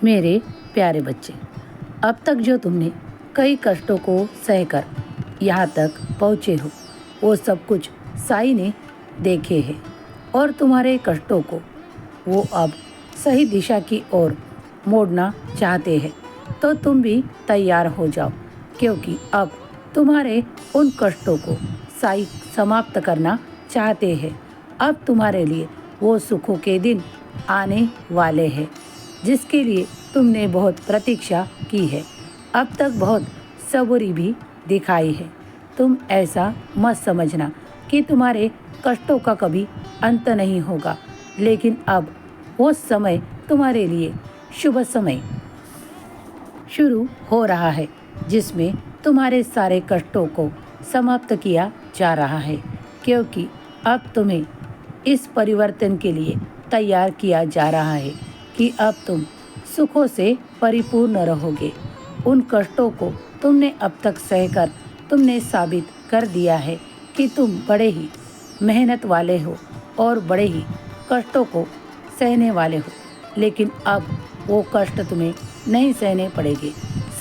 मेरे प्यारे बच्चे, अब तक जो तुमने कई कष्टों को सहकर यहाँ तक पहुँचे हो, वो सब कुछ साई ने देखे हैं और तुम्हारे कष्टों को वो अब सही दिशा की ओर मोड़ना चाहते हैं। तो तुम भी तैयार हो जाओ, क्योंकि अब तुम्हारे उन कष्टों को साई समाप्त करना चाहते हैं। अब तुम्हारे लिए वो सुखों के दिन आने वाले हैं जिसके लिए तुमने बहुत प्रतीक्षा की है। अब तक बहुत सबूरी भी दिखाई है। तुम ऐसा मत समझना कि तुम्हारे कष्टों का कभी अंत नहीं होगा, लेकिन अब वो समय तुम्हारे लिए शुभ समय शुरू हो रहा है जिसमें तुम्हारे सारे कष्टों को समाप्त किया जा रहा है, क्योंकि अब तुम्हें इस परिवर्तन के लिए तैयार किया जा रहा है कि अब तुम सुखों से परिपूर्ण रहोगे। उन कष्टों को तुमने अब तक सहकर तुमने साबित कर दिया है कि तुम बड़े ही मेहनत वाले हो और बड़े ही कष्टों को सहने वाले हो, लेकिन अब वो कष्ट तुम्हें नहीं सहने पड़ेंगे।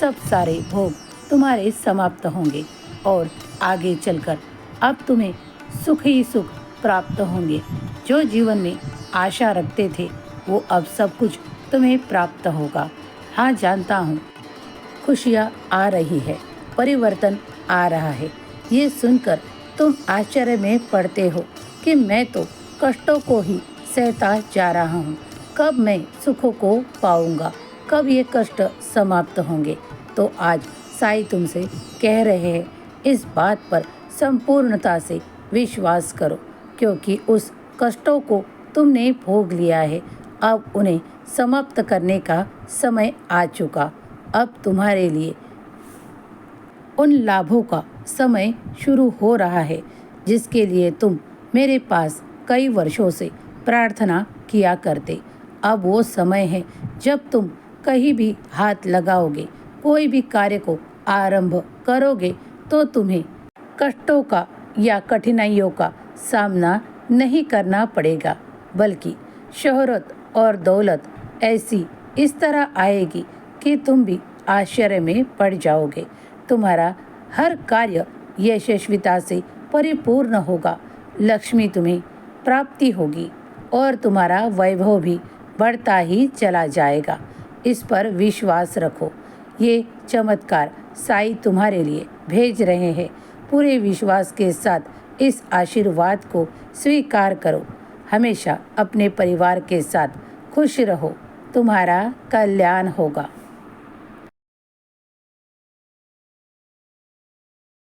सब सारे भोग तुम्हारे समाप्त होंगे और आगे चलकर अब तुम्हें सुख ही सुख प्राप्त होंगे। जो जीवन में आशा रखते थे वो अब सब कुछ तुम्हें प्राप्त होगा। हाँ, जानता हूँ खुशियाँ आ रही है, परिवर्तन आ रहा है। ये सुनकर तुम आश्चर्य में पड़ते हो कि मैं तो कष्टों को ही सहता जा रहा हूँ। कब मैं सुखों को पाऊँगा, कब ये कष्ट समाप्त होंगे। तो आज साई तुमसे कह रहे हैं, इस बात पर संपूर्णता से विश्वास करो, क्योंकि उस कष्टों को तुमने भोग लिया है। अब उन्हें समाप्त करने का समय आ चुका। अब तुम्हारे लिए उन लाभों का समय शुरू हो रहा है जिसके लिए तुम मेरे पास कई वर्षों से प्रार्थना किया करते। अब वो समय है जब तुम कहीं भी हाथ लगाओगे, कोई भी कार्य को आरंभ करोगे, तो तुम्हें कष्टों का या कठिनाइयों का सामना नहीं करना पड़ेगा, बल्कि शोहरत और दौलत ऐसी इस तरह आएगी कि तुम भी आश्चर्य में पड़ जाओगे। तुम्हारा हर कार्य यशस्विता से परिपूर्ण होगा, लक्ष्मी तुम्हें प्राप्ति होगी और तुम्हारा वैभव भी बढ़ता ही चला जाएगा। इस पर विश्वास रखो। ये चमत्कार साई तुम्हारे लिए भेज रहे हैं। पूरे विश्वास के साथ इस आशीर्वाद को स्वीकार करो। हमेशा अपने परिवार के साथ खुश रहो, तुम्हारा कल्याण होगा।